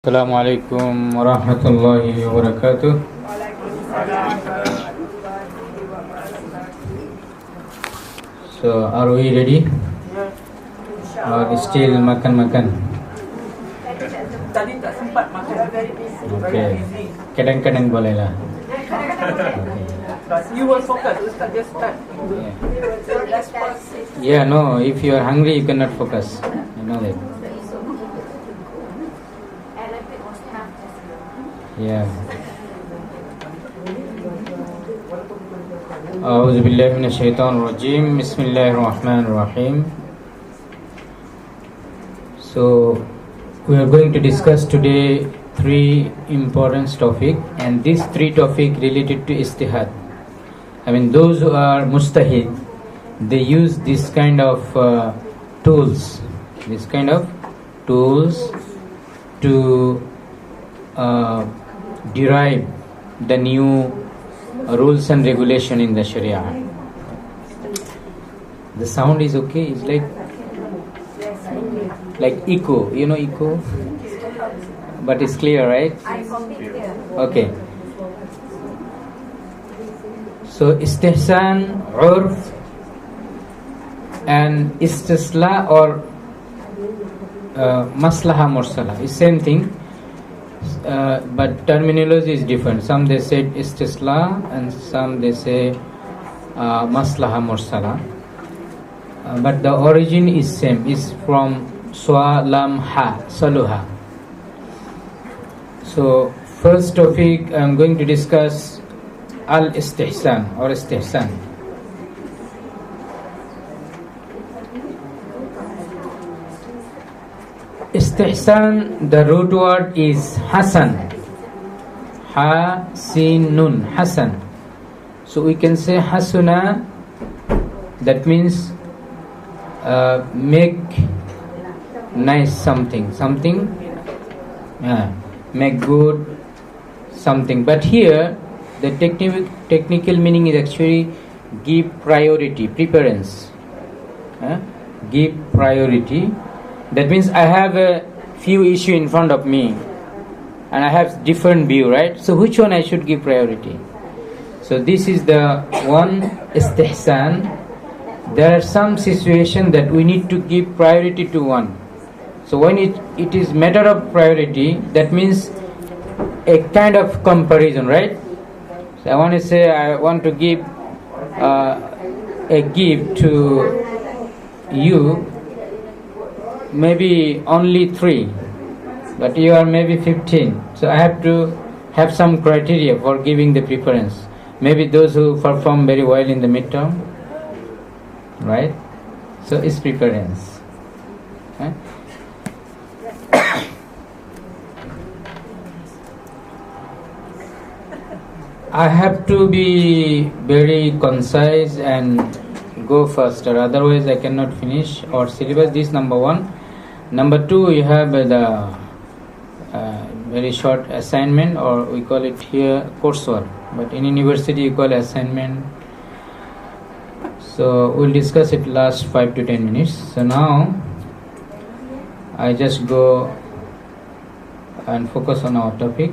Assalamu alaikum wa rahmatullahi wa barakatuh. So, are we ready? Or still makan? Tadi tak sempat makan. Okay. Kadang-kadang boleh lah. But you will focus. Ustaz just start. Yeah, no, if you are hungry, you cannot focus. You know that. Yeah. أعوذ بالله من الشيطان الرجيم بسم الله الرحمن الرحيم. So we are going to discuss today three important topics, and these three topics related to istihad. I mean, those who are mustahid, they use this kind of tools to derive the new rules and regulation in the Sharia. The sound is okay. It's like echo. You know echo, but it's clear, right? Okay. So istihsan, urf, and istisla or maslaha mursala is same thing. But terminology is different. Some they say istisla and some they say maslaha mursala. But the origin is same. Is from swa lam ha saluha. So first topic I am going to discuss al istihsan or istihsan. Istihsan, the root word is Hasan. Ha, sin, nun, Hasan. So we can say Hasuna, that means make nice something, make good something. But here, the technical meaning is actually give priority, preference. Give priority. That means I have a few issues in front of me and I have different view, right? So which one I should give priority? So this is the one istihsan. There are some situations that we need to give priority to one. So when it is matter of priority, that means a kind of comparison, right? So I want to say I want to give a gift to you, maybe only 3, but you are maybe 15. So I have to have some criteria for giving the preference. Maybe those who perform very well in the midterm, right? So it's preference. I have to be very concise and go faster, otherwise I cannot finish our syllabus. This number 1. Number 2, you have the very short assignment, or we call it here coursework, but in university you call assignment. So we'll discuss it last 5 to 10 minutes. So now I just go and focus on our topic.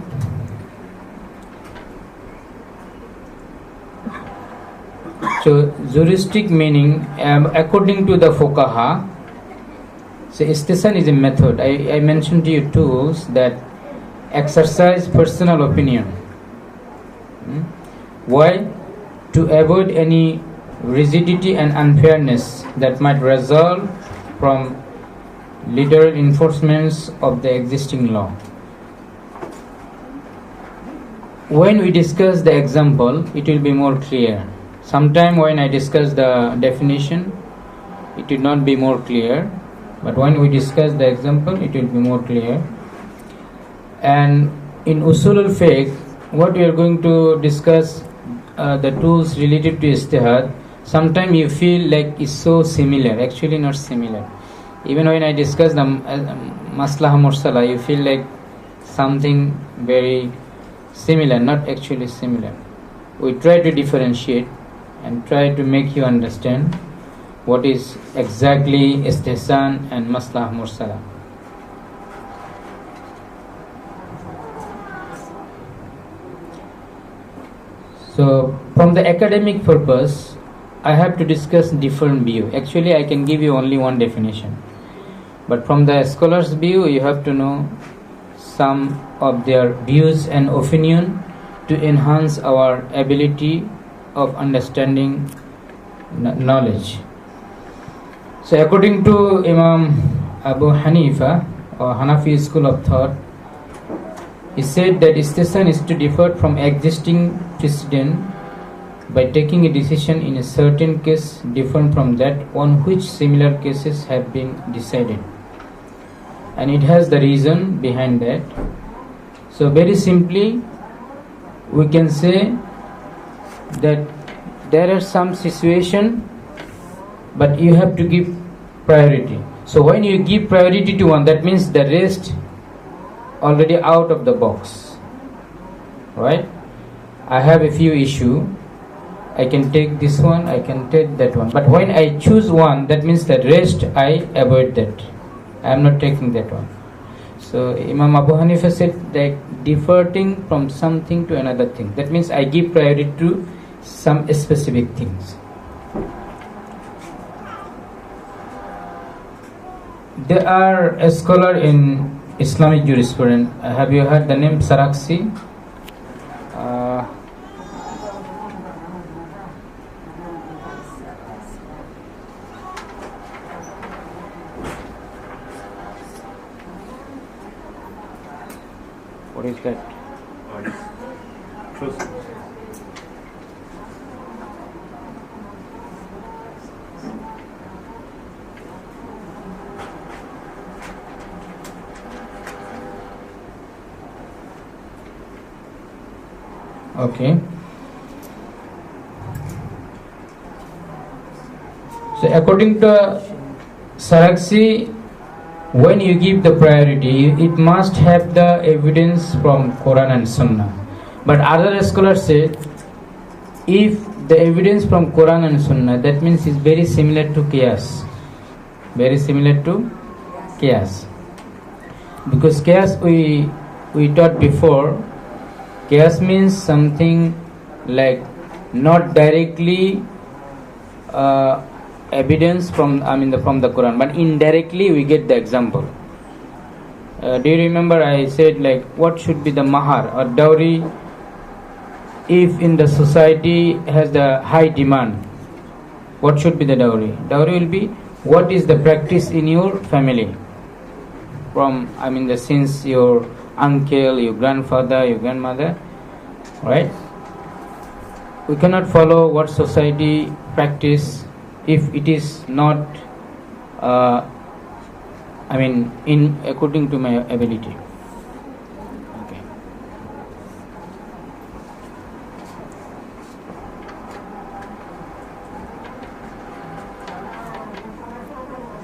So juristic meaning, according to the fuqaha, so istihsan is a method. I mentioned to you tools that exercise personal opinion. Why? To avoid any rigidity and unfairness that might result from literal enforcements of the existing law. When we discuss the example, it will be more clear. Sometime when I discuss the definition, it will not be more clear. But when we discuss the example, it will be more clear. And in Usul al-Fiqh, what we are going to discuss, the tools related to istihad, sometimes you feel like it's so similar. Actually not similar. Even when I discuss the maslaha mursala, you feel like something very similar, not actually similar. We try to differentiate and try to make you understand what is exactly istihsan and maslaha mursala. So from the academic purpose, I have to discuss different view. Actually, I can give you only one definition. But from the scholar's view, you have to know some of their views and opinion to enhance our ability of understanding knowledge. So according to Imam Abu Hanifa or Hanafi school of thought, he said that istihsan is to differ from existing precedent by taking a decision in a certain case different from that on which similar cases have been decided. And it has the reason behind that. So very simply, we can say that there are some situation, but you have to give priority. So when you give priority to one, that means the rest already out of the box, right? I have a few issue, I can take this one, I can take that one, but when I choose one, that means the rest I avoid that. I am not taking that one. So Imam Abu Hanifa said that deferring from something to another thing, that means I give priority to some specific things. There are a scholar in Islamic jurisprudence. Have you heard the name Sarakhsi? What is that? Trust. Okay. So according to Sarakhsi, when you give the priority, it must have the evidence from Quran and Sunnah. But other scholars say, if the evidence from Quran and Sunnah, that means it's very similar to Qiyas. Very similar to Qiyas. Because Qiyas we taught before, Qiyas means something like not directly evidence from the Quran, but indirectly we get the example. Do you remember I said like what should be the mahar or dowry if in the society has the high demand? What should be the dowry? Dowry will be what is the practice in your family from since your uncle, your grandfather, your grandmother, right? We cannot follow what society practice if it is not in according to my ability. Okay.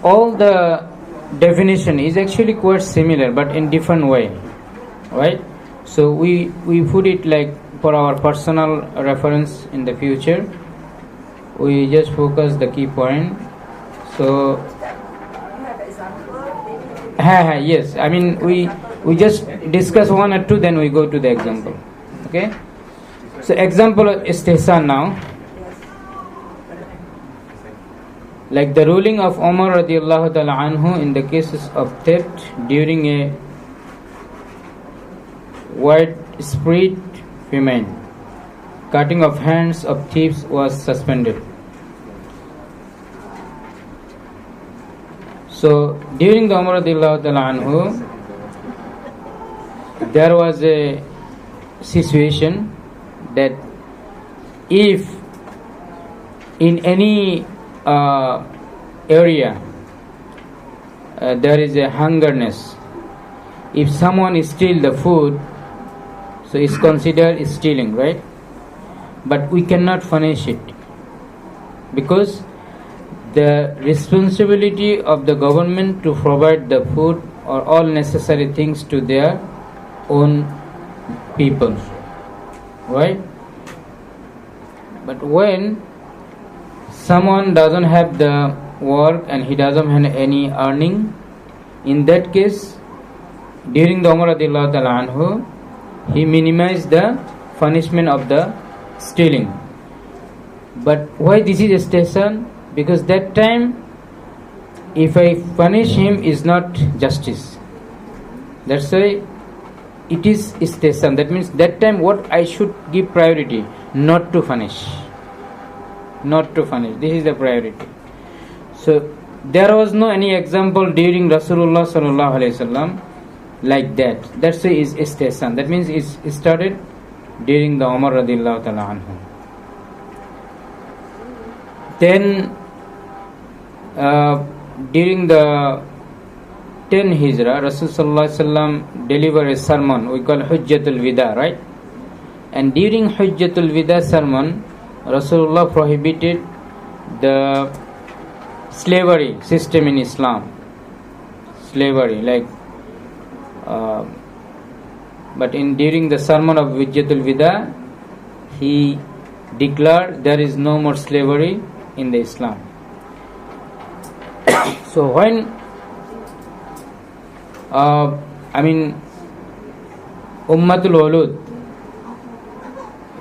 All the definition is actually quite similar but in different way, right? So we put it like for our personal reference in the future. We just focus the key point. So yes, we just discuss one or two, then we go to the example. Okay. So example of istihsan now. Like the ruling of Umar radiallahu ta'ala anhu in the cases of theft during a widespread famine. Cutting of hands of thieves was suspended. So during the Umar radiallahu ta'ala anhu, there was a situation that if in any area there is a hungerness, if someone steals the food, so it's considered stealing, right? But we cannot punish it because the responsibility of the government to provide the food or all necessary things to their own people, right? But when someone doesn't have the work and he doesn't have any earning, in that case, during the Umar radiallahu ta'ala anhu, he minimized the punishment of the stealing. But why this is station? Because that time, if I punish him, is not justice. That's why it is station. That means that time what I should give priority, not to punish. Not to punish. This is the priority. So there was no any example during Rasulullah sallallahu alaihi wasallam like that. That's why is station. That means it started during the Umar radhiyallahu ta'ala anhu. Then during the 10 Hijrah, Rasulullah sallallahu alaihi wasallam delivered a sermon we call Hujjatul Wida, right? And during Hujjatul Wida sermon, Rasulullah prohibited the slavery system in Islam. Slavery, like, but during the sermon of Hujjatul Wida, he declared there is no more slavery in the Islam. So when Ummatul Ulud,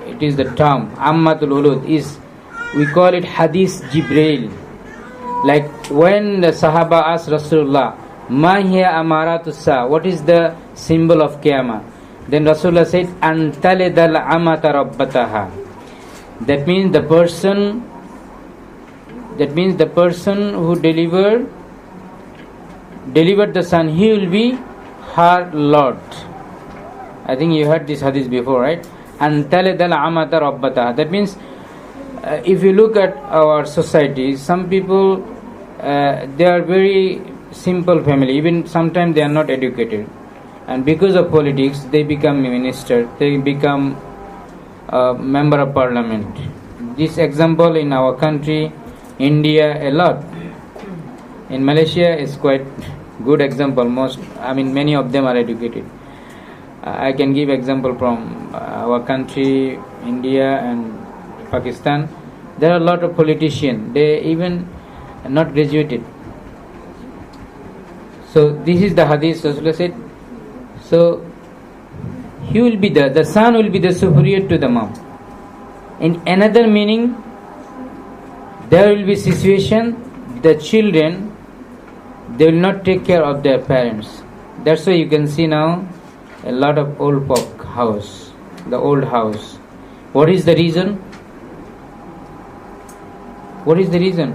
it is the term Ammatul Ulud, is we call it Hadith Jibreel. Like when the Sahaba asked Rasulullah, Ma hiya amaratus sa, what is the symbol of Qiyamah? Then Rasulullah said, Antalidal amata rabbataha. That means the person who delivered the son, he will be her Lord. I think you heard this hadith before, right? Antalidal amata rabbataha. That means if you look at our society, some people they are very simple family, even sometimes they are not educated, and because of politics they become minister, they become member of parliament. This example in our country, India, a lot. In Malaysia is quite good example. Many of them are educated. I can give example from our country, India and Pakistan. There are a lot of politicians, they even not graduated. So this is the hadith Rasulullah said. So he will be the son will be the superior to the mom. In another meaning, there will be situation the children, they will not take care of their parents. That's why you can see now a lot of old folk house, the old house. What is the reason? What is the reason?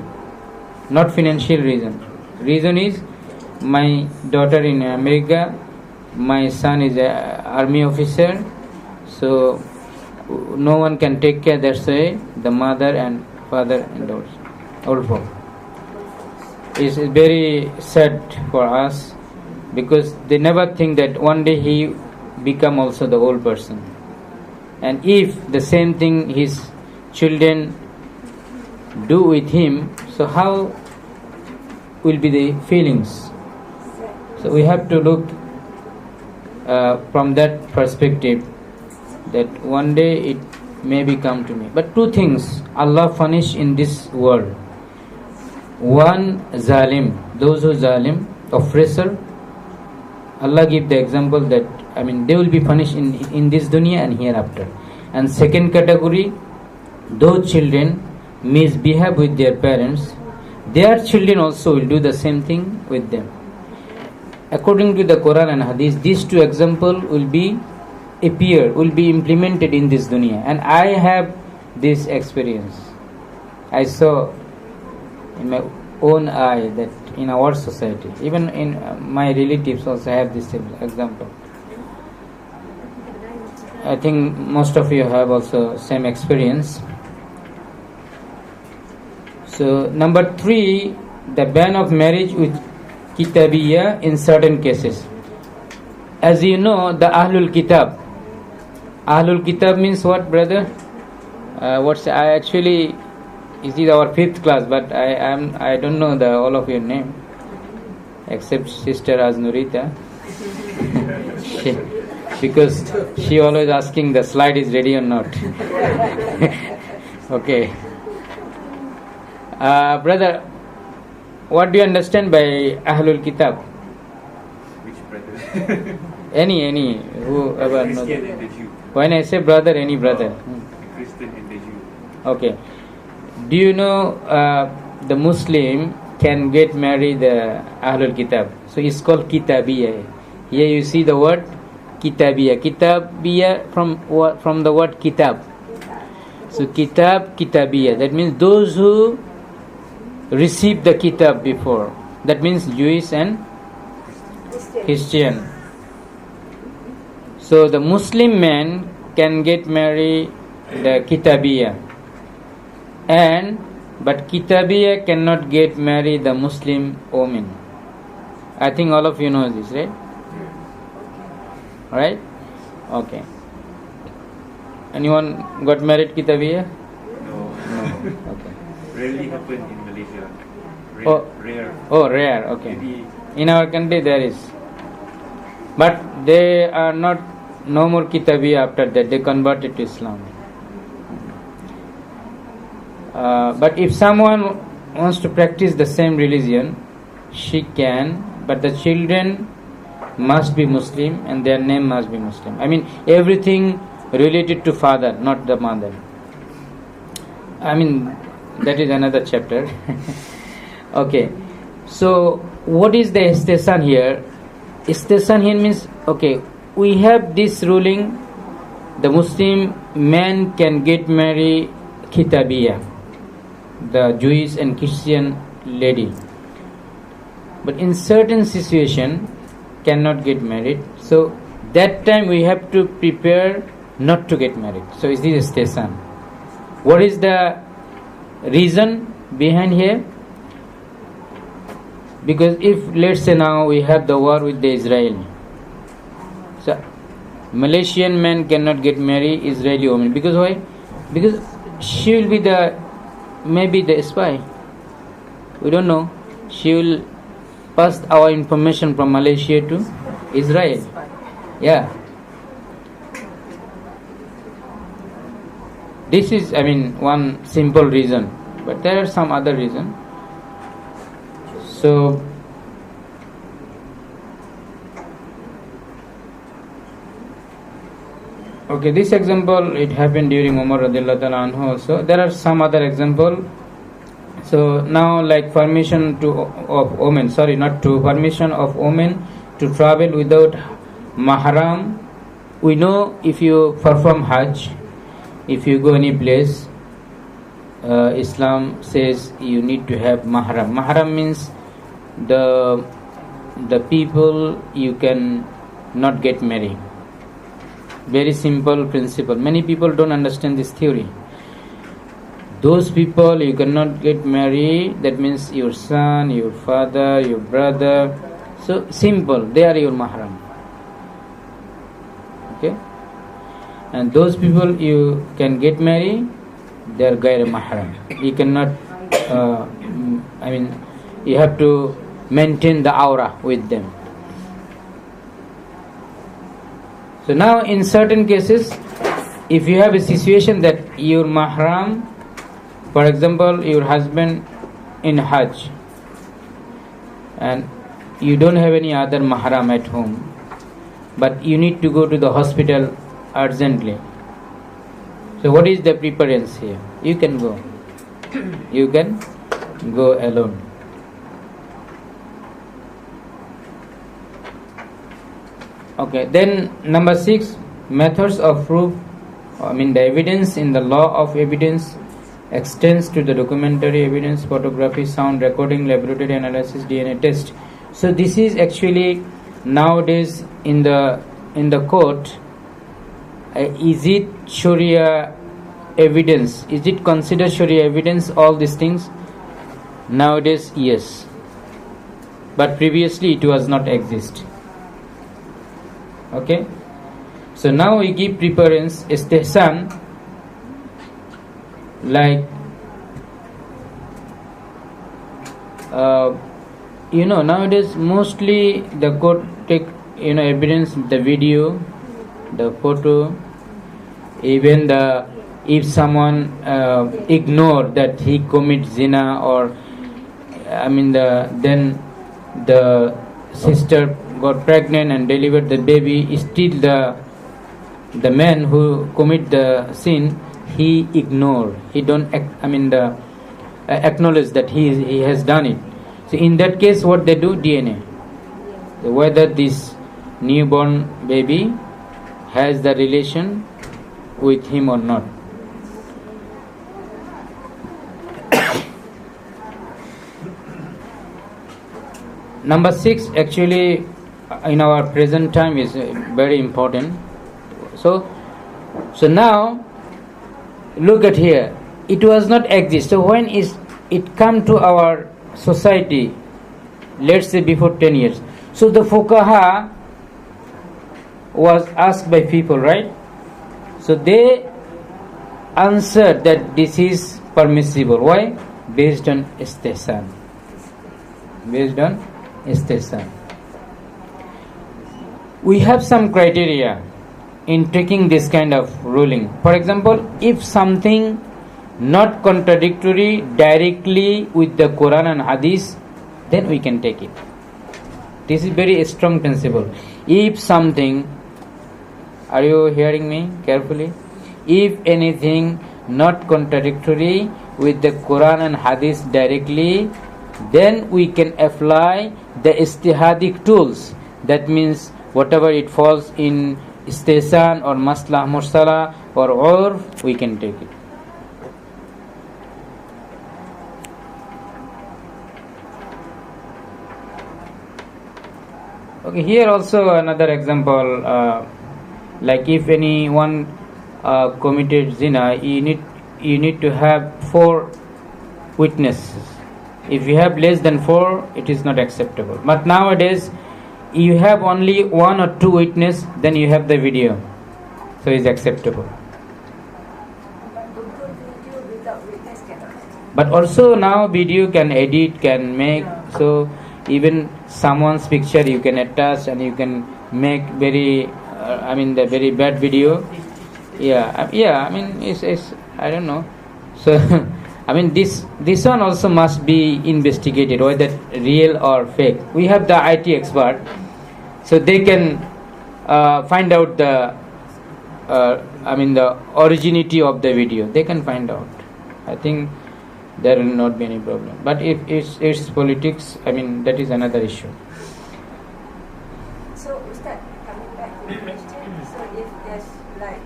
Not financial reason. Reason is my daughter in America, my son is an army officer, so no one can take care. That's why the mother and father and daughters, old folk. It's very sad for us because they never think that one day he become also the old person. And if the same thing his children do with him, so how will be the feelings? So we have to look from that perspective, that one day it may become to me. But two things Allah punish in this world. One, zalim, those who zalim, oppressor. Allah give the example that they will be punished in this dunya and hereafter. And second category, those children misbehave with their parents, their children also will do the same thing with them. According to the Quran and Hadith, these two examples will be implemented in this dunya. And I have this experience. I saw in my own eye that in our society, even in my relatives also have this example. I think most of you have also same experience. So number 3, the ban of marriage with kitabiyya in certain cases. As you know, the Ahlul Kitab. Ahlul Kitab means what, brother? It is our 5th class, but I don't know all of your name except Sister Aznurita. Because she always asking the slide is ready or not. Okay. Brother, what do you understand by Ahlul Kitab? Which brother? Any, whoever knows. Christian and the Jew. When I say brother, any brother. Christian and Okay. Do you know the Muslim can get married the Ahlul Kitab? So it's called Kitabiyah. Here you see the word Kitabiyah. Kitabiyah from the word Kitab. So Kitab, Kitabiyah. That means those who received the Kitab before. That means Jewish and Christian. So the Muslim man can get married the Kitabiyah. But Kitabiyah cannot get married the Muslim woman. I think all of you know this, right? Right? Okay. Anyone got married Kitabiyah? No. No. Okay. Rarely happen in Malaysia. Rare. Oh. Rare. Oh, rare. Okay. Maybe In our country there is, but they are not no more Kitabiyah after that. They converted to Islam. But if someone wants to practice the same religion, she can, but the children must be Muslim and their name must be Muslim. I mean, everything related to father, not the mother. I mean, that is another chapter. Okay, so what is the istihsan here? Istihsan here means, okay, we have this ruling, the Muslim man can get married Kitabiyah, the Jewish and Christian lady, but in certain situation cannot get married. So that time we have to prepare not to get married. So is this istihsan? What is the reason behind here? Because if let's say now we have the war with the Israel, so Malaysian man cannot get married Israeli woman. Because why? Because she will be maybe the spy. We don't know. She will pass our information from Malaysia to Israel. Yeah. This is, I mean, one simple reason, but there are some other reasons. So okay, this example it happened during Umar radiallahu ta'ala anhu also. There are some other example. So now, like permission of women to travel without mahram. We know if you perform Hajj, if you go any place, Islam says you need to have mahram. Mahram means the people you can not get married. Very simple principle. Many people don't understand this theory. Those people you cannot get married, that means your son, your father, your brother. So simple, they are your mahram. Okay? And those people you can get married, they are gair mahram. You cannot, you have to maintain the aura with them. So now in certain cases, if you have a situation that your mahram, for example, your husband in Hajj, and you don't have any other mahram at home, but you need to go to the hospital urgently. So what is the preference here? You can go. You can go alone. Okay, then number 6, methods of proof. The evidence in the law of evidence extends to the documentary evidence, photography, sound recording, laboratory analysis, DNA test. So this is actually nowadays in the court. Is it Sharia evidence? Is it considered Sharia evidence? All these things nowadays, yes, but previously it was not exist. Okay, so now we give preference istihsan, like nowadays mostly the court take evidence, the video, the photo, even if someone ignore that he commits zina, or then the sister got pregnant and delivered the baby, still the man who commit the sin, he ignore, he don't acknowledge that he has done it. So in that case, what they do? DNA. So whether this newborn baby has the relation with him or not. Number 6 actually in our present time is very important. So now look at here. It was not exist. So when is it come to our society? Let's say before 10 years. So the fuqaha was asked by people, right? So they answered that this is permissible. Why? Based on istihsan. Based on istihsan. We have some criteria in taking this kind of ruling. For example, if something not contradictory directly with the Quran and Hadith, then we can take it. This is very strong principle. If something, are you hearing me carefully? If anything not contradictory with the Quran and Hadith directly, then we can apply the istihadic tools. That means whatever it falls in istihsan or maslah mursala or urf, we can take it. Okay, here also another example, like if anyone committed zina, you need to have 4 witnesses. If you have less than 4, it is not acceptable. But nowadays, you have only 1 or 2 witnesses, then you have the video, so it's acceptable. But also now video can edit, can make, so even someone's picture you can attach and you can make very the very bad video. It's I don't know. So this one also must be investigated, whether real or fake. We have the IT expert, so they can find out the originality of the video. They can find out. I think there will not be any problem. But if it's politics, that is another issue. So, Ustaz, coming back to the question, so if there's like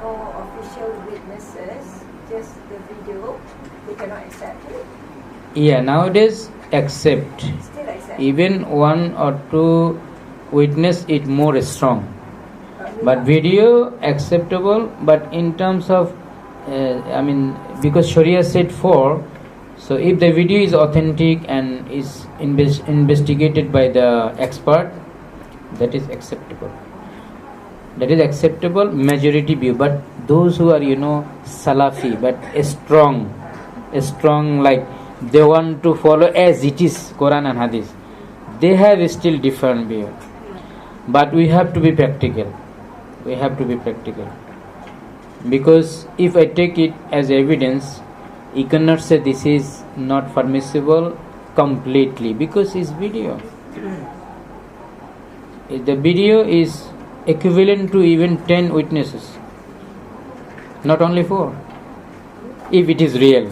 no official witnesses, just the video, they cannot accept it? Yeah, nowadays accept. Still accept? Even 1 or 2 witness is more strong. But video acceptable, but in terms of because Sharia said 4, so if the video is authentic and is investigated by the expert, that is acceptable. That is acceptable majority view. But those who are Salafi but strong, like they want to follow as it is Quran and Hadith, they have still different view. But we have to be practical. Because if I take it as evidence, you cannot say this is not permissible completely, because it's video. The video is equivalent to even 10 witnesses, not only 4, if it is real,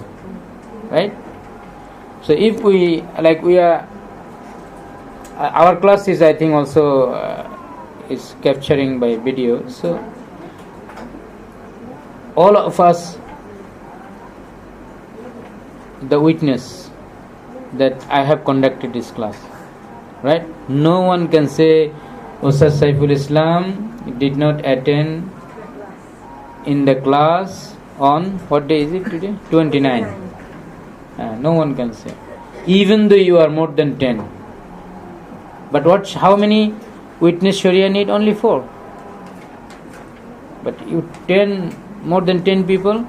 right? So if we are our class is, I think, also is capturing by video, so all of us, the witness that I have conducted this class, right? No one can say Ustaz Saiful Islam did not attend in the class on, what day is it today? 29. No one can say, even though you are more than 10. But how many witness Sharia need? Only 4. But more than 10 people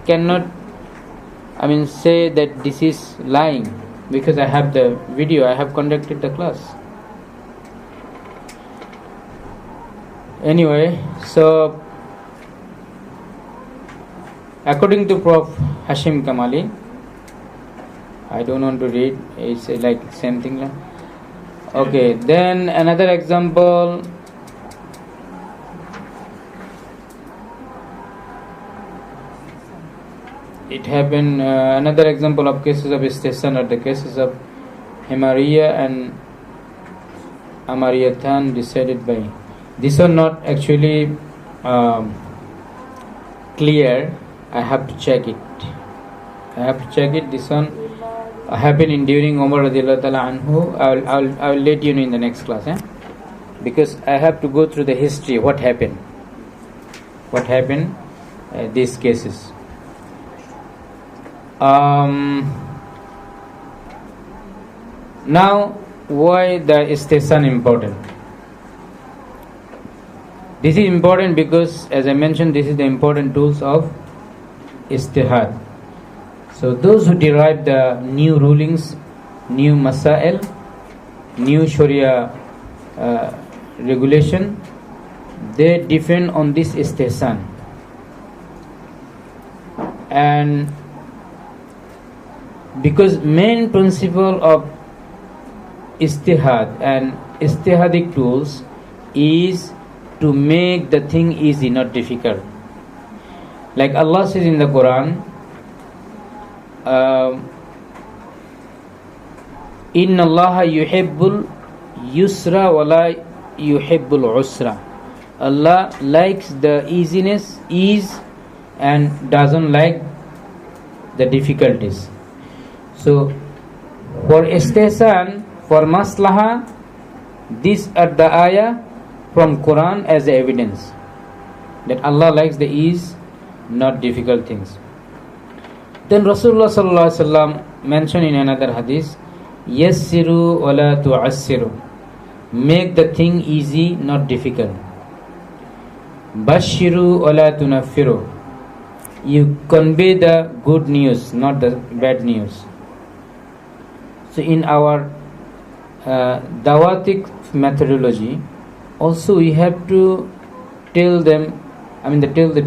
cannot say that this is lying, because I have the video, I have conducted the class. Anyway, so according to Prof. Hashim Kamali, I don't want to read, it's like same thing. Okay, then another example. it happened. Another example of cases of istihsan are the cases of Himariya and Amariyatan decided by. These are not actually clear. I have to check it. This one happened in during Umar radiallahu ta'ala anhu. I will let you know in the next class, because I have to go through the history. What happened? These cases. Now, why the istihsan important? This is important because, as I mentioned, this is the important tools of istihad. So those who derive the new rulings, new masail, new Sharia regulation, they depend on this istihsan. And because main principle of istihad and istihadic tools is to make the thing easy, not difficult. Like Allah says in the Quran, Inna Allah yuhibbul yusra wa la yuhibbul usra. Allah likes the ease, and doesn't like the difficulties. So for istihsan, for maslaha, these are the ayah from Quran as the evidence that Allah likes the ease, not difficult things. Then Rasulullah sallallahu alaihi wasallam mentioned in another hadith, yassiru wa la tu'assiru, make the thing easy, not difficult. Bashiru wa la tunaffiru, you convey the good news, not the bad news. So in our dawatic methodology, also we have to tell the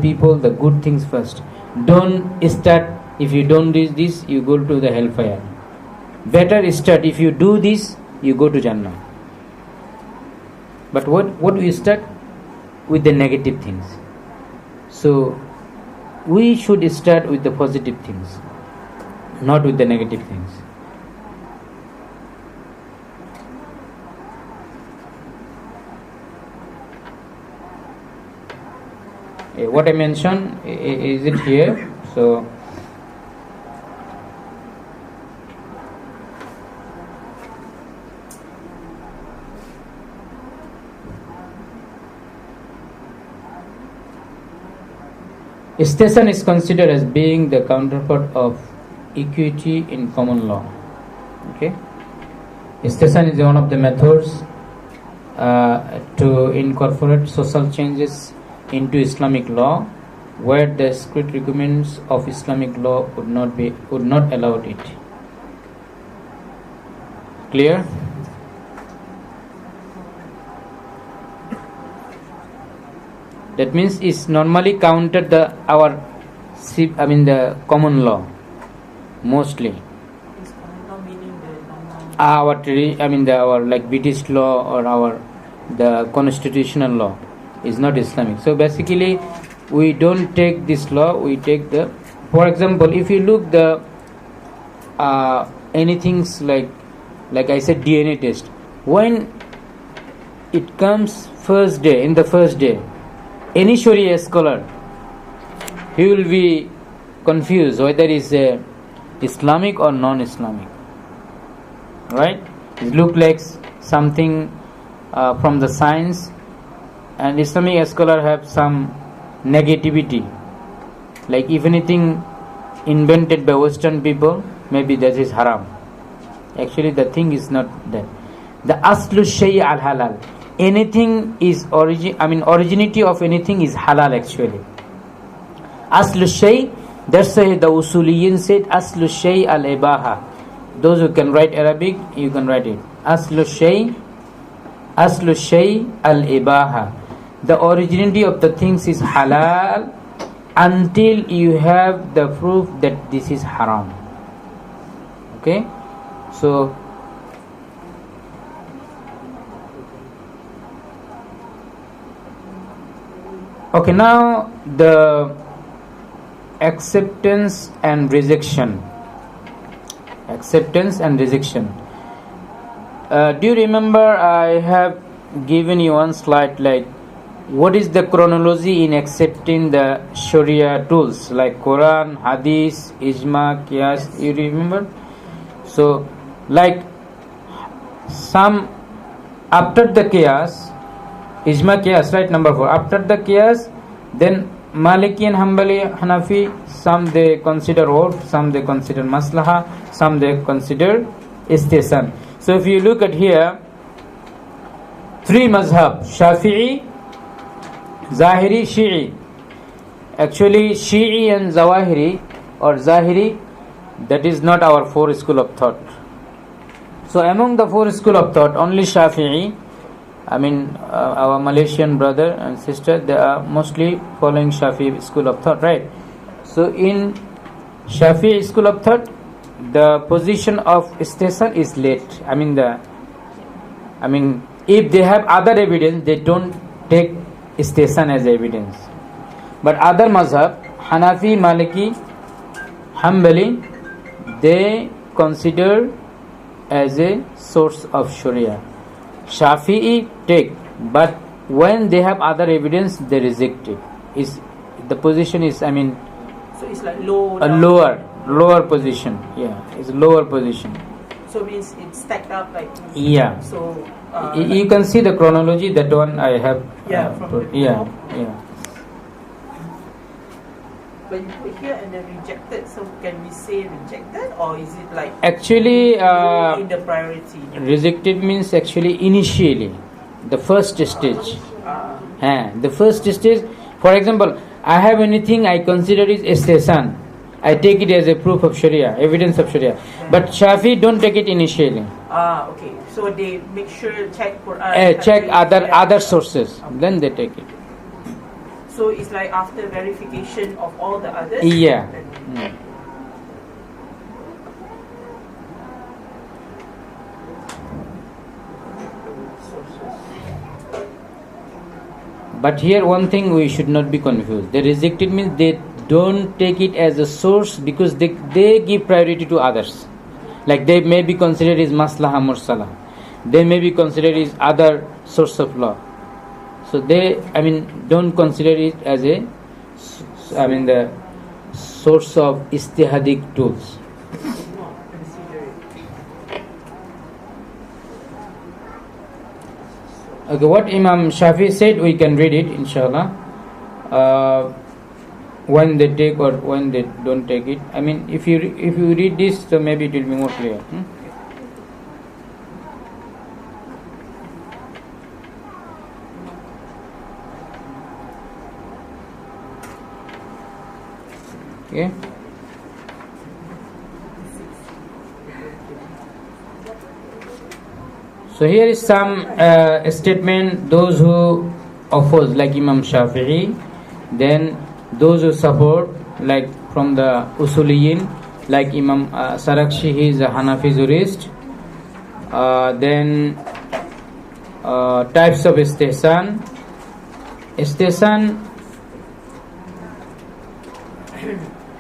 people the good things first. Don't start, if you don't do this, you go to the hellfire. Better start, if you do this, you go to Jannah. But what we start with the negative things. So we should start with the positive things, not with the negative things. What I mentioned, is it here? So istihsan is considered as being the counterpart of equity in common law. Okay, istihsan is one of the methods to incorporate social changes into Islamic law, where the strict requirements of Islamic law would not allow it. Clear? That means it's normally counted the common law mostly. Is common law meaning the Our like British law or the constitutional law is not Islamic. So basically, we don't take this law. We take for example, if you look the anything like I said, DNA test. When it comes in the first day, any Sharia scholar, he will be confused whether it's Islamic or non-Islamic. Right? It looks like something from the science, and Islamic scholar have some negativity. Like if anything invented by Western people, maybe that is haram. Actually, the thing is not that. The aslu shay al halal. Anything is originity of anything is halal actually. Aslu shay, that's why the usuliyin said aslu shay al ibaha. Those who can write Arabic, you can write it. Aslu shay al ibaha. The originity of the things is halal until you have the proof that this is haram. Okay, so now acceptance and rejection. Acceptance and rejection. Do you remember I have given you one slide like what is the chronology in accepting the Sharia tools like Quran, Hadith, Ijma, Qiyas? You remember? So, like some after the Qiyas, Ijma Qiyas, right? Number 4. After the Qiyas, then Maliki and Hanbali, Hanafi, some they consider urf, some they consider maslaha, some they consider istihsan. So if you look at here, 3 mazhab, Shafi'i, Zahiri, Shi'i. Actually, Shi'i and Zawahiri or Zahiri, that is not our 4 school of thought. So among the 4 school of thought, only Shafi'i, our Malaysian brother and sister, they are mostly following Shafi'i school of thought, right? So in Shafi'i school of thought, the position of istihsan is late. If they have other evidence, they don't take istihsan as evidence. But other mazhab, Hanafi, Maliki, Hanbali, they consider as a source of Sharia. Shafi'i take, but when they have other evidence, they reject it. The position is, So it's like low. a lower position. Yeah, it's a lower position. So it means it's stacked up like. Yeah. So. You can see the chronology. That one I have. From the yeah. When you put here and then rejected, so can we say rejected or is it like Actually, in the priority? rejected means actually initially, the first stage. The first stage. For example, I have anything I consider is istihsan. I take it as a proof of Sharia, evidence of Sharia. But Shafi don't take it initially. Okay. So they make sure check Quran. Check other sources, then they take it. So it's like after verification of all the others. Yeah. But here one thing we should not be confused. The rejected means they don't take it as a source because they give priority to others. Like they may be considered as maslaha mursala. They may be considered as other source of law. So they, don't consider it as the source of ijtihadic tools. Okay, what Imam Shafi said, we can read it, inshallah. When they take or when they don't take it. If you read this, so maybe it will be more clear. Okay. So here is some statement. Those who oppose, like Imam Shafi'i, then those who support, like from the Usuliyin, like Imam Sarakshi, he is a Hanafi jurist. Then types of istihsan.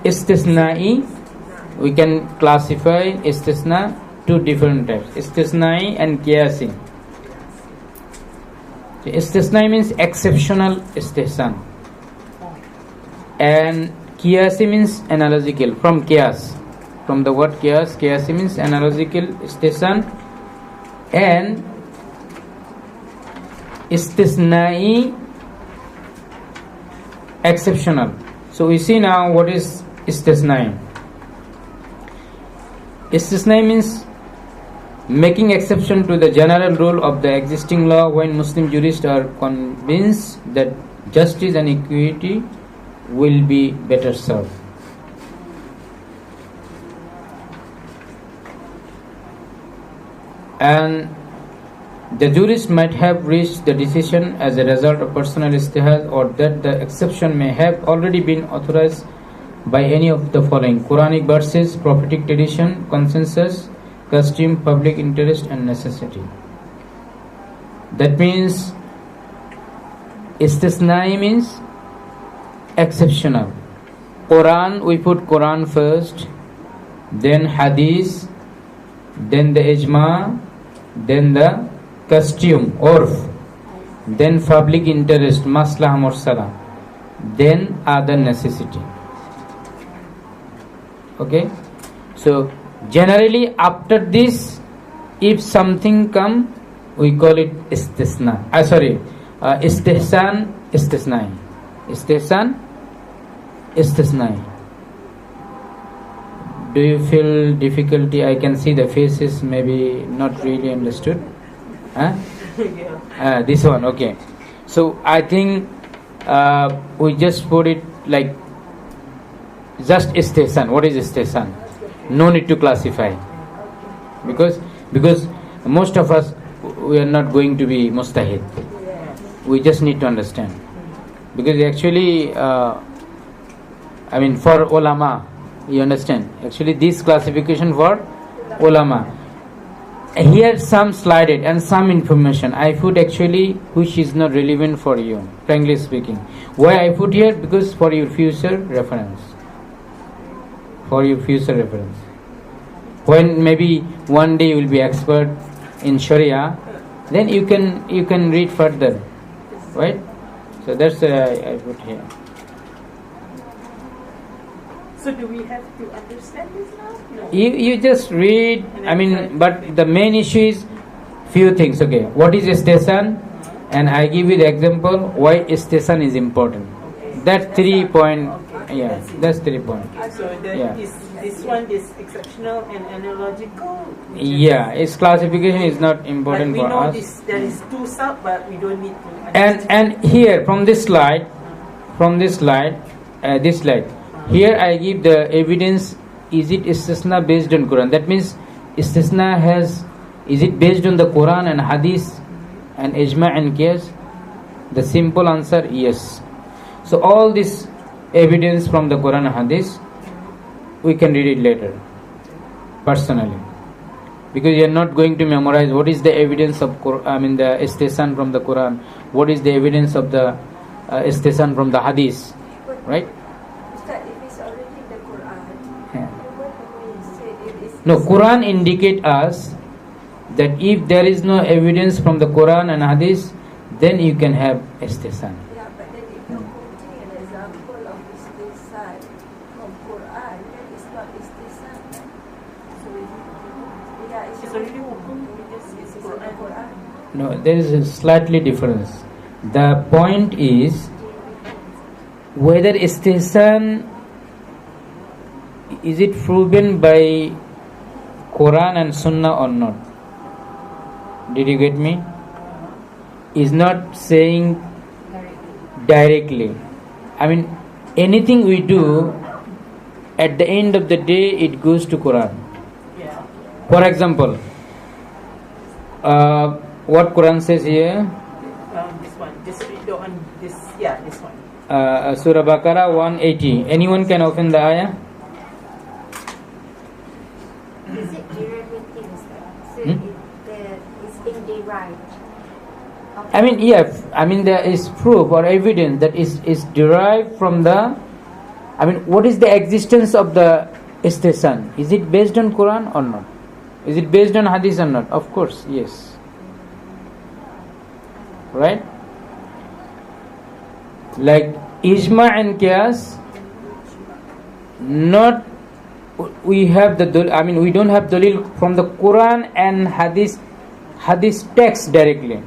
Istisna'i, we can classify istisna 2 different types, istisna'i and qiyasi. So istisna'i means exceptional istihsan, and qiyasi means analogical, from qiyas, from the word qiyas. Qiyasi means analogical istihsan, and istisna'i exceptional. So we see now what is istisna'i. Istisna'i means making exception to the general rule of the existing law when Muslim jurists are convinced that justice and equity will be better served. And the jurist might have reached the decision as a result of personal ijtihad, or that the exception may have already been authorized by any of the following: Quranic verses, prophetic tradition, consensus, custom, public interest, and necessity. That means istisnai means exceptional, Quran, we put Quran first, then Hadith, then the Ijma, then the custom, Urf, then public interest, Maslaha Mursala, then other necessity. Okay, so generally after this, if something come, we call it istisna. Istihsan, istisnai. Istihsan, istisnai. Do you feel difficulty? I can see the faces maybe not really understood. Huh? Yeah. This one, okay. So I think we just put it like just istihsan. What is istihsan? No need to classify, because most of us, we are not going to be mustahid. We just need to understand, because actually for ulama, you understand, actually this classification for ulama. Here some slided and some information I put actually which is not relevant for you, frankly speaking. Why I put here? Because for your future reference. When maybe one day you will be expert in Sharia, then you can read further, right? So that's I put here. So do we have to understand this now? No. You just read. But the main issue is few things. Okay, what is istihsan? And I give you the example why istihsan is important. That's 3 point. Okay. Yeah, that's 3 point. So Yeah. this one is exceptional and analogical. Yeah, its classification is not important we for know us. there is two sub, but we don't need to understand. And here from this slide, here I give the evidence. Is it istisna based on Quran? That means istisna is it based on the Quran and Hadith and Ijma and Qiyas? The simple answer, yes. So all this evidence from the Quran and Hadith, we can read it later, personally, because you are not going to memorize what is the evidence of the istihsan from the Quran, what is the evidence of the istihsan from the Hadith, right? Ustaz, if it's already in the Quran, Yeah. what do we say it is? No, Quran indicate us that if there is no evidence from the Quran and Hadith, then you can have istihsan. Yeah, but then if you're quoting an example of istihsan from Quran, then it's not istihsan. So It's already hukum because it's in the Quran. Quran. No, there is a slightly difference. The point is whether istihsan is it proven by Quran and Sunnah or not. Did you get me? Is not saying directly. Anything we do, at the end of the day, it goes to Quran. Yeah. For example, what Quran says here, This one. Just read on this. Yeah, this one. Surah Baqarah 180. Anyone can open the ayah? Is it derivative? So it's being derived. There is proof or evidence that is derived from the. What is the existence of the istihsan? Is it based on Quran or not? Is it based on Hadith or not? Of course, yes. Right? Like Ijma and Qiyas, not we have the we don't have dalil from the Quran and Hadith text directly.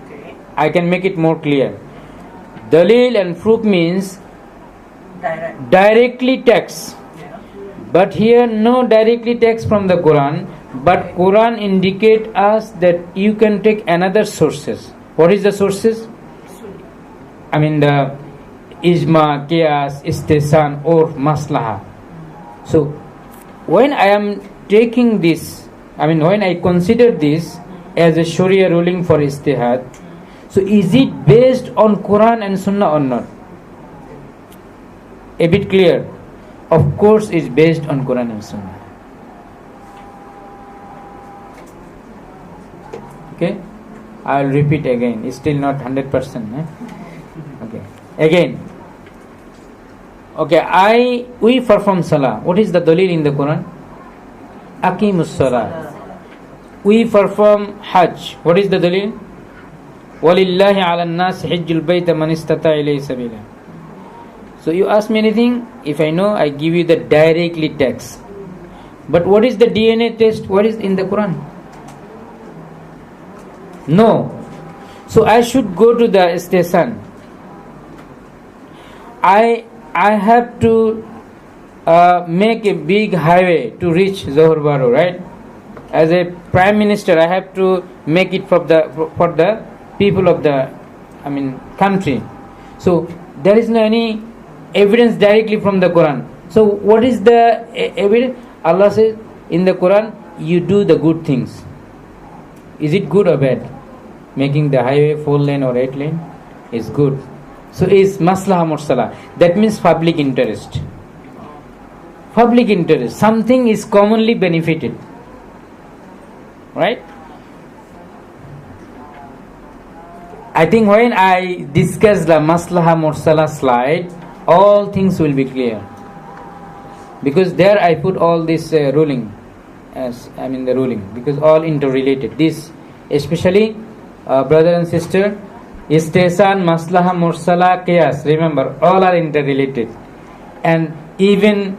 Okay. I can make it more clear. Dalil and proof means Direct. directly text. Yeah. But here no directly text from the Quran, but Quran indicate us that you can take another sources. What is the sources? The Ijma, Qiyas, Istihsan or Maslaha. So when I am taking this, when I consider this as a Sharia ruling for Ijtihad, so is it based on Quran and Sunnah or not? A bit clear. Of course it's based on Quran and Sunnah. Okay, I'll repeat again. It's still not 100%. Okay. Again, Okay, we perform salah. What is the dalil in the Quran? Aqimus salah. We perform hajj. What is the dalil? وَلِلَّهِ عَلَى النَّاسِ حِجُّ الْبَيْتَ مَنِ اسْتَطَاعَ إِلَيْهِ سَبِيلًا. So you ask me anything, if I know, I give you the directly text. But what is the DNA test? What is in the Quran? No. So I should go to the station. I have to make a big highway to reach Johor Bahru, right? As a prime minister, I have to make it for the people of the country. So there is no any evidence directly from the Quran. So what is the evidence? Allah says in the Quran, you do the good things. Is it good or bad? Making the highway 4 lane or 8 lane is good. So is maslaha mursala. That means public interest. Public interest. Something is commonly benefited. Right? I think when I discuss the maslaha mursala slide, all things will be clear. Because there I put all this ruling, the ruling, because all interrelated. This, especially brother and sister, istihsan, maslaha, mursala, qiyas. Remember, all are interrelated. And even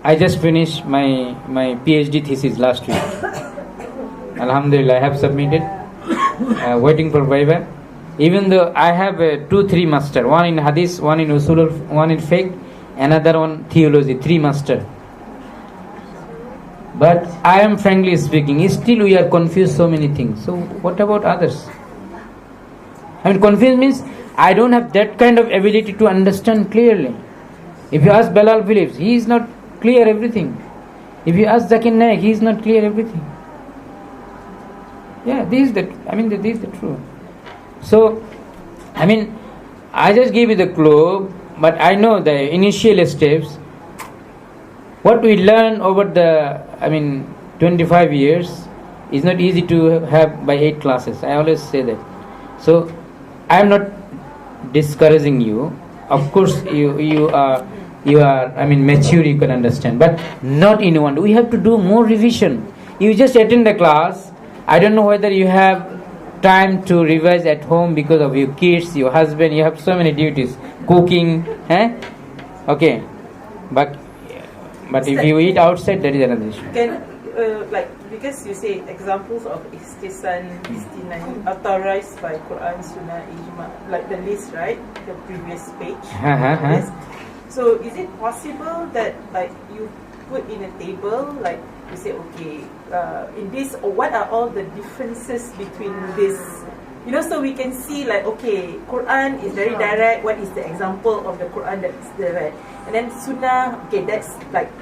I just finished my PhD thesis last week. Alhamdulillah, I have submitted. Waiting for viva. Even though I have 2-3 master, one in hadith, one in usul, one in fiqh, another one theology, 3 master. But I am frankly speaking, still we are confused so many things. So what about others? Confused means I don't have that kind of ability to understand clearly. If you ask Bilal Phillips, he is not clear everything. If you ask Zakir Naik, he is not clear everything. Yeah, this is the truth. So, I just gave you the clue, but I know the initial steps. What we learn over the 25 years is not easy to have by 8 classes. I always say that. So I am not discouraging you. Of course you are mature, you can understand, but not in one. We have to do more revision. You just attend the class. I don't know whether you have time to revise at home because of your kids, your husband. You have so many duties, cooking, okay, but if you eat outside, that is another issue. Can because you say examples of istihsan, istinani authorized by Quran, Sunnah, Ijma, like the list, right? The previous page. Yes. So is it possible that you put in a table, like you say, okay, in this, what are all the differences between this? So we can see okay, Quran is very direct. What is the example of the Quran that's direct? And then Sunnah, okay, that's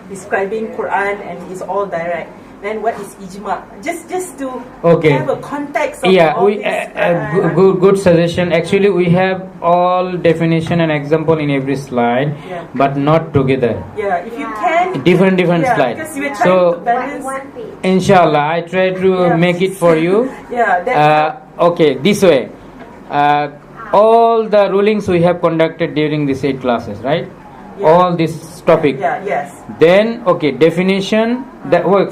describing Quran and it's all direct. Then what is ijma? Just to have a context of all this. Good suggestion. Actually, we have all definition and example in every slide, but not together. Yeah, if you can. Different slides. Because we were trying to balance. One page. Inshallah, I try to make it for you. Okay, this way. All the rulings we have conducted during these 8 classes, right? Yeah. All this topic. Yes. Then, definition.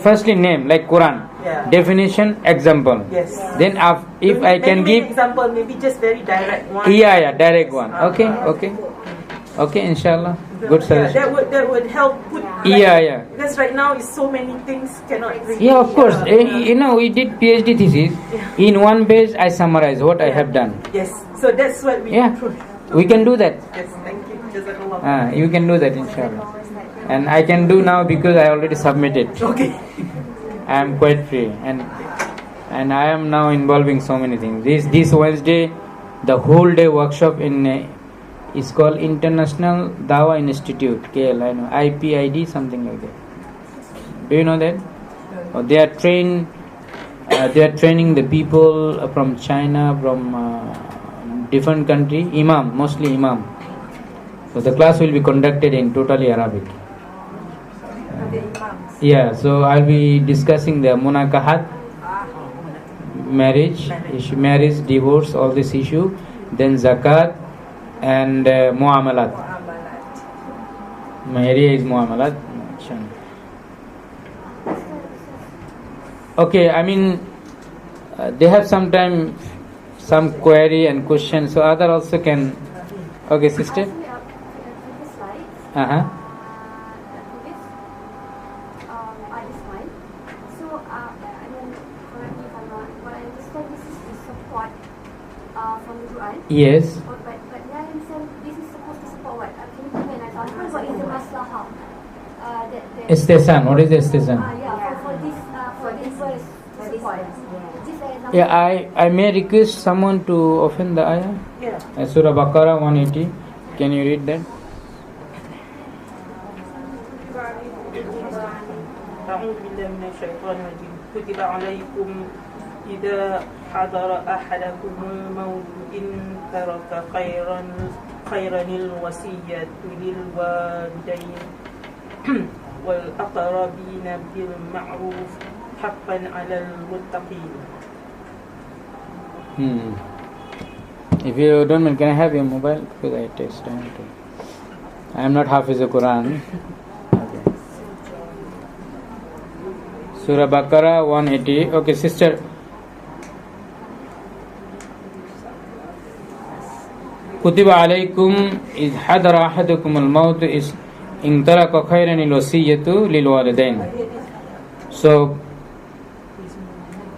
Firstly, name, like Quran. Yeah. Definition, example. Yes. Then, if I can give example, maybe just very direct one. Yeah, direct one. Okay, inshallah. Good suggestion. That would help put. Because right now is so many things cannot. Really, of course. We did PhD thesis. Yeah. In one page, I summarize what I have done. Yes. So that's what we. We can do that. Yes. Thank you. You can do that, inshallah. And I can do now because I already submitted. Okay. I am quite free, and I am now involving so many things. This Wednesday, the whole day workshop is called International Dawa Institute, KL. I know, IPID, something like that. Do you know that? They are training the people from China, from different country, mostly imam. So the class will be conducted in totally Arabic. So I'll be discussing the munakahat, marriage, divorce, all this issue, then zakat and muamalat. My area is muamalat. Okay, I mean, they have sometime some query and question, so other also can. Okay, sister. Actually, previous slides. Uh-huh. Previous other slide. So, I mean, correct me if I'm wrong, but I understand this is the support from the Quran. Yes. But I understand this is supposed to support what? Can you give me an example? What is the maslahah? Istisan. What is istisan? Yeah, for this verse to support. This example. Yeah, I may request someone to open the ayah. Yeah. Surah Baqarah 180. Can you read that? أعوذ بالله من الشيطان الرجيم كتب عليكم إذا حضر أحدكم الموت إن ترك خيرا الوصية للوالدين والأقربين بالمعروف حقا على المتقين. If you don't mind, can I have your mobile? Because I text. I am not Hafiz of Quran. Okay. Surah Baqarah 180. Okay, sister. كتب عليكم إذ حضر أحدكم الموت إن ترك خيرا الوصية للوالدين. So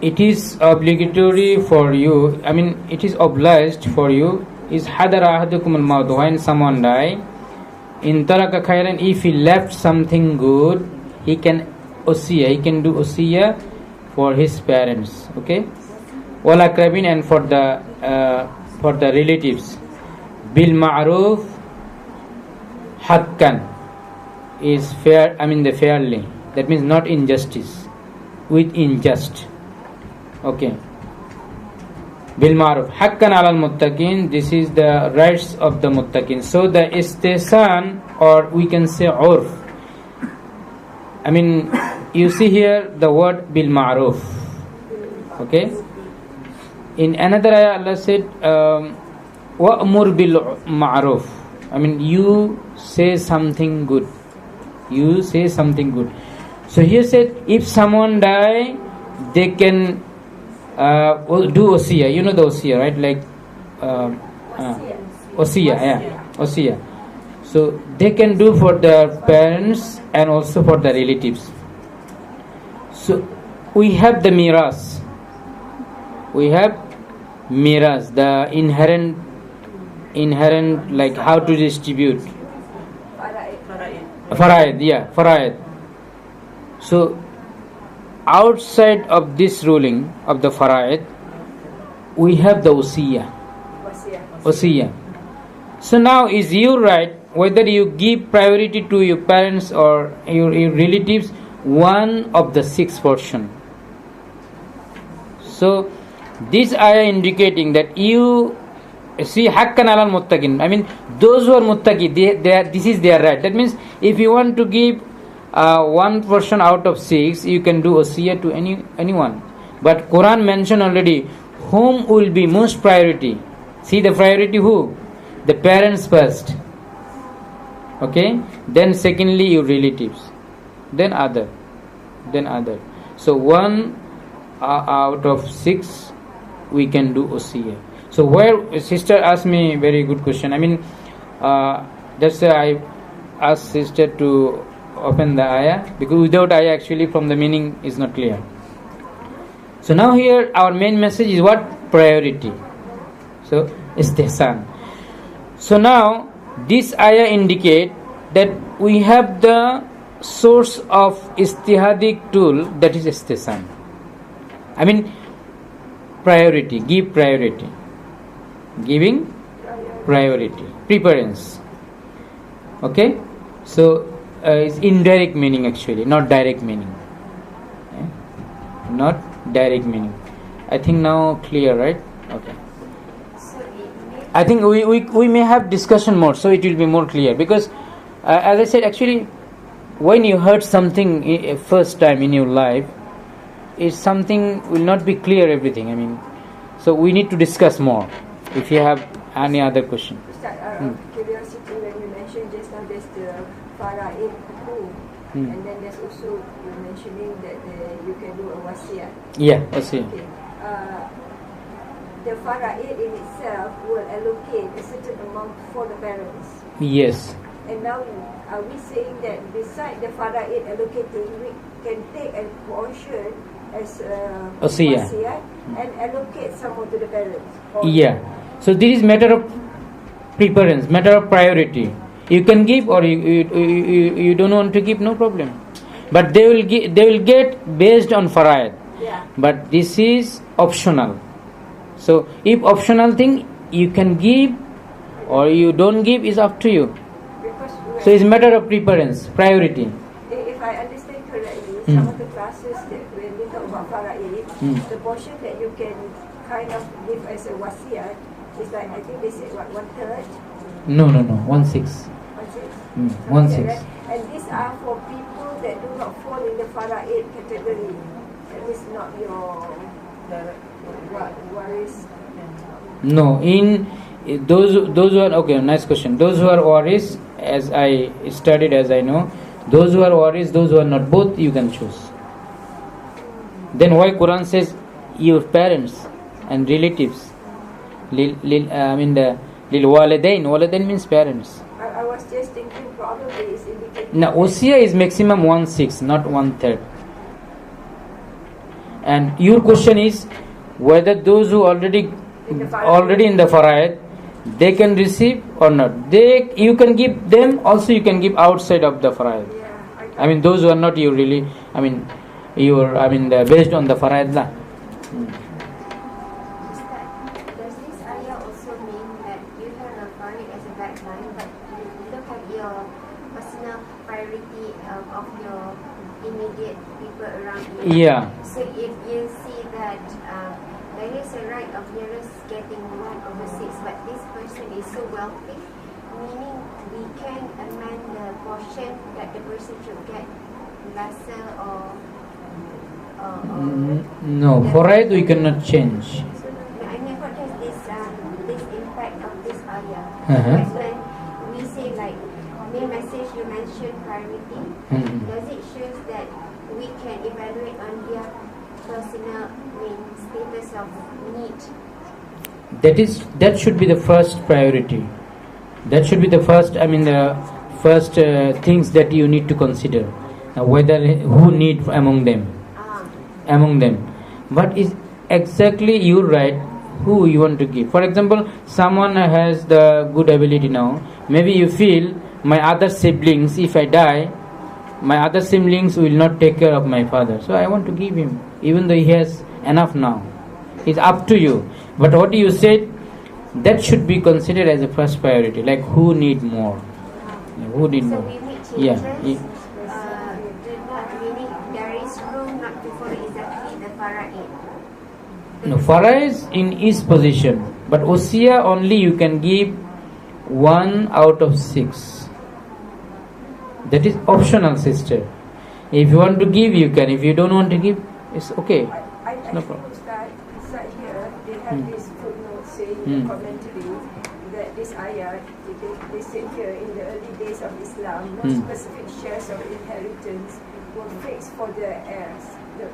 it is obligatory for you, I mean it is obliged for you, is hadara ahadukum al-maut, when someone die, in taraka khairan, if he left something good, he can do osiyah for his parents, okay, wal akrabin, and for the relatives, bil ma'ruf, hakkan is fair, I mean the fairly, that means not injustice, with unjust. Okay. Bil ma'ruf. Hakkan alal muttaqin. This is the rights of the muttaqin. So the istihsan, or we can say urf. I mean, you see here the word bil ma'ruf. Okay. In another ayah, Allah said, wa'mur bil ma'ruf. I mean, you say something good. You say something good. So here said, if someone die, they can do osiyah. You know the osiyah, right? Like osiyah, yeah, osiyah. So they can do for their parents and also for the relatives. So we have the miras. We have miras, the inherent, like how to distribute. Faraid, yeah, faraid. So outside of this ruling of the faraid, we have the osiyah. So now is your right whether you give priority to your parents or your relatives, one of the 6 portion. So this ayah indicating that you see hakkan alal muttaqin. I mean those who are muttaqi, this is their right. That means if you want to give 1 portion out of 6, you can do osiyah to anyone. But Quran mentioned already whom will be most priority. See the priority who? The parents first. Okay? Then secondly your relatives. Then other. So 1 out of 6 we can do osiyah. So where sister asked me a very good question. I mean that's why I asked sister to open the ayah, because without ayah actually from the meaning is not clear. So now here our main message is what? Priority. So istihsan. So now this ayah indicate that we have the source of istihadic tool, that is istihsan. I mean priority, give priority, giving priority, preference. Okay, so it's indirect meaning actually, not direct meaning. Not direct meaning. I think now clear, right? Okay. I think we may have discussion more, so it will be more clear, because as I said, actually when you heard something first time in your life, it's something will not be clear everything. I mean, so we need to discuss more. If you have any other question. Curiosity. Siti, when you mentioned just now, there's the Faraid Hukum. And then there's also you're mentioning that you can do a wasiat. Yeah, wasiat. Okay. The Faraid in itself will allocate a certain amount for the parents. Yes. And now, are we saying that beside the Faraid allocating, we can take a portion as wasiat and allocate some more to the parents? Yeah. So this is matter of preference, matter of priority. You can give, or you don't want to give, no problem. But they will get based on faraid. Yeah. But this is optional. So if optional thing you can give or you don't give is up to you. So it's matter of preference, priority. If I understand correctly, some of the classes that when we talk about faraid, the portion that you can kind of give as a wasiat is like, I think they said what, 1/3? No, 1/6. 1/6? 1/6. Right? And these are for people that do not fall in the faraid category. That is not your waris. No, in those who are, okay, nice question. Those who are waris, as I studied, as I know, those who are waris, those who are not, both you can choose. Then why Quran says your parents and relatives? Lil walidain. Walidain means parents. I was just thinking probably is indicating. Now Usia is maximum 1/6, not 1/3. And your question is whether those who already in the faraid, they can receive or not. You can give them, also you can give outside of the faraid. Yeah, I mean those who are not you really, based on the faraid lah. Does this ayah also mean that you have a faraid as a guideline, but you look at your personal priority of your immediate people around you? Yeah. So if you see that there is a right of nearest getting 1/6, but this person is so wealthy, meaning we can amend the portion that the person should get lesser or No, faraid we cannot change. So, I mean, what does this impact of this ayah? Uh-huh. When we say like main message you mentioned priority, does it show that we can evaluate on their personal status of need? That should be the first priority. That should be the first. The first things that you need to consider. Whether who need among them. But is exactly you're right. Who you want to give? For example, someone has the good ability now. Maybe you feel my other siblings, if I die, my other siblings will not take care of my father. So I want to give him, even though he has enough now. It's up to you. But what you said, that should be considered as a first priority. Like who need more? Who need So more? we make changes. Yeah. Meaning there is room not to follow exactly the faraid. No, faraid is in his position, but Usia only you can give 1/6. That is optional, sister. If you want to give, you can. If you don't want to give, it's okay. No problem. Inside here, they have this footnote saying in the commentary that this ayah, they say here, in the early days of Islam, no specific shares of inheritance were fixed for the heirs, the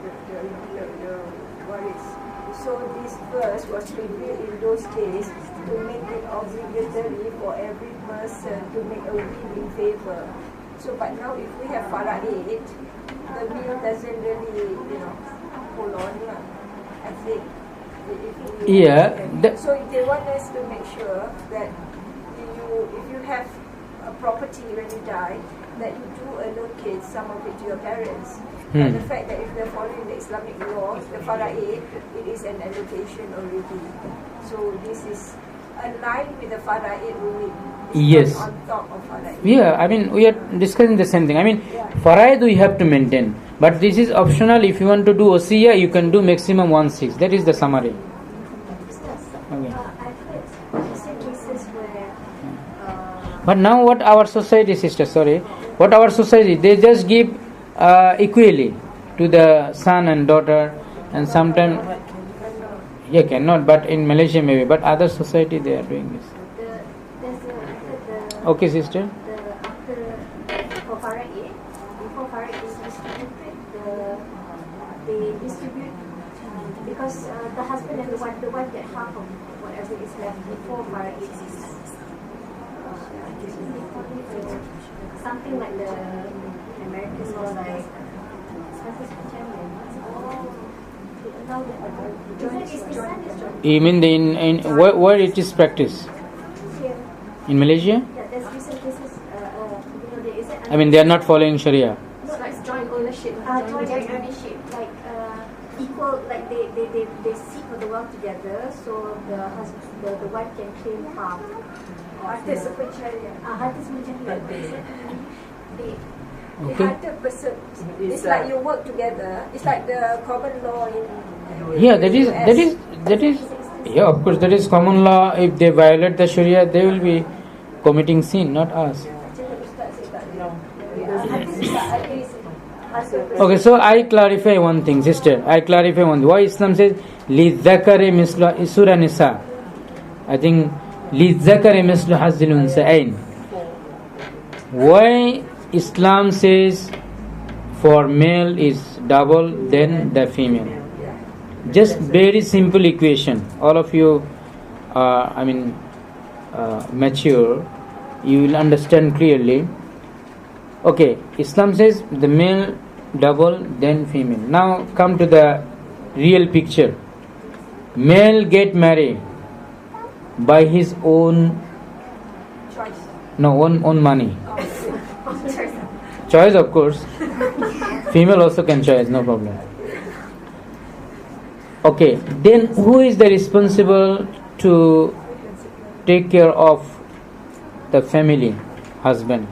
waris. So this verse was revealed in those days to make it obligatory for every person to make a will in favor. So, but now if we have faraid, the will doesn't really, hold on. I think. Yeah. So they want us to make sure that if you have a property when you die, that you do allocate some of it to your parents. And the fact that if they're following the Islamic law, the faraid, it is an allocation already. So this is aligned with the faraid ruling. Yes. On top of faraid. Yeah, we are discussing the same thing. Faraid we have to maintain, but this is optional. If you want to do Usia, you can do maximum 1/6. That is the summary. Okay. I've heard some cases where But now what our society, sister, they just give equally to the son and daughter, and sometimes cannot, but in Malaysia maybe, but other society they are doing this. there's the Okay, sister. For Faraid, before Faraid is distributed, they distribute because the husband and the wife get half of whatever is left before Faraid is something like the Americans or like You mean in where it is practiced? In Malaysia? I mean, they are not following Sharia. No, like joint ownership. Joint ownership, like equal, like they seek for the wealth together, so the wife can claim half. Harta seperti Syariah. Harta macam Okay. It's like you work together. It's like the common law in Yeah, that is. Yeah, of course, that is common law. If they violate the Sharia, they will be committing sin, not us. Okay, so I clarify one thing, sister. I clarify one thing. Why Islam says لِلذَّكَرِ مِثْلُ Surah Nisa. I think لِلذَّكَرِ مِثْلُ حَظِّ الْأُنثَيَيْنِ. Why Islam says for male is double than the female? Just very simple equation. All of you, mature, you will understand clearly. Okay, Islam says the male double then female. Now come to the real picture. Male get married by his own own money. Choice, of course. Female also can choose, no problem. Okay, then who is the responsible to take care of the family? Husband.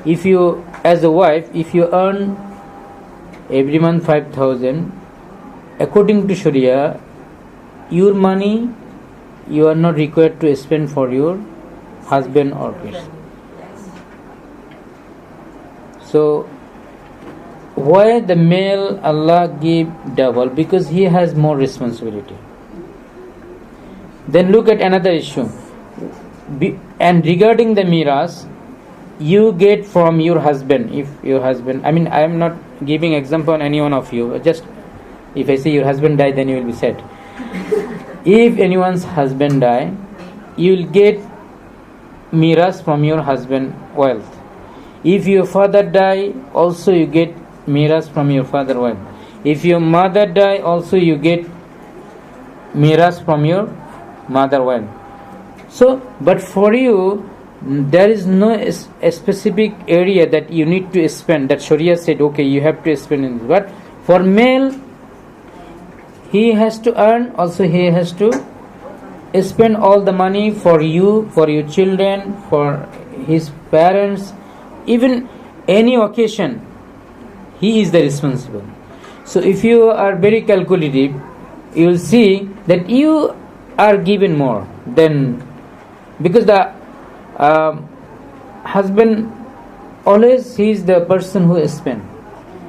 If you, as a wife, if you earn every month 5,000, according to Sharia, your money you are not required to spend for your husband or kids. So why the male Allah give double? Because he has more responsibility. Then look at another issue. And regarding the miras, you get from your husband. If your husband, I am not giving example on any one of you. Just if I say your husband died, then you will be sad. If anyone's husband die, you will get miras from your husband wealth. If your father die, also you get miras from your father wealth. If your mother die, also you get miras from your mother wealth. So, but for you, there is no a specific area that you need to spend, that Sharia said, okay, you have to spend in this. But for male, he has to earn, also he has to spend all the money for you, for your children, for his parents, even any occasion, he is the responsible. So if you are very calculative, you will see that you are given more than, because the husband always, he is the person who spend,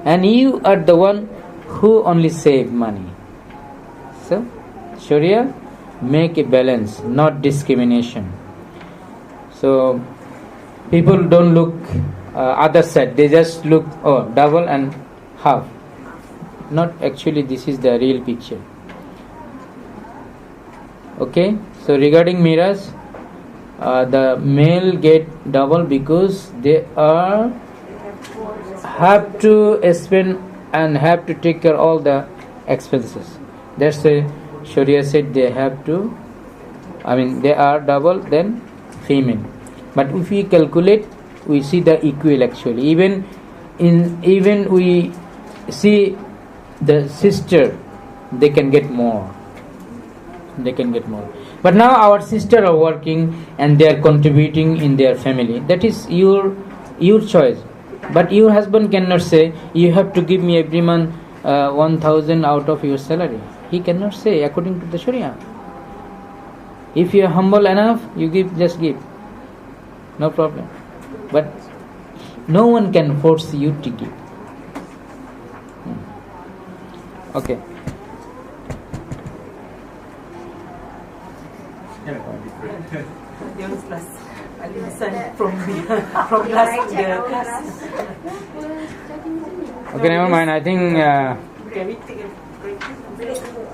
and you are the one who only save money. So Sharia make a balance, not discrimination. So people don't look other side, they just look double and half. Not actually, this is the real picture. Okay, so regarding miras, the male get double because they have to spend and have to take care of all the expenses. That's why Sharia said they have to, they are double than female. But if we calculate, we see the equal actually. Even we see the sister, they can get more. But now our sisters are working and they are contributing in their family. That is your choice. But your husband cannot say, you have to give me every month 1,000 out of your salary. He cannot say according to the Sharia. If you are humble enough, you give, just give. No problem. But no one can force you to give. Okay. Listen from last to the Okay, never mind. I think. Can we take a break?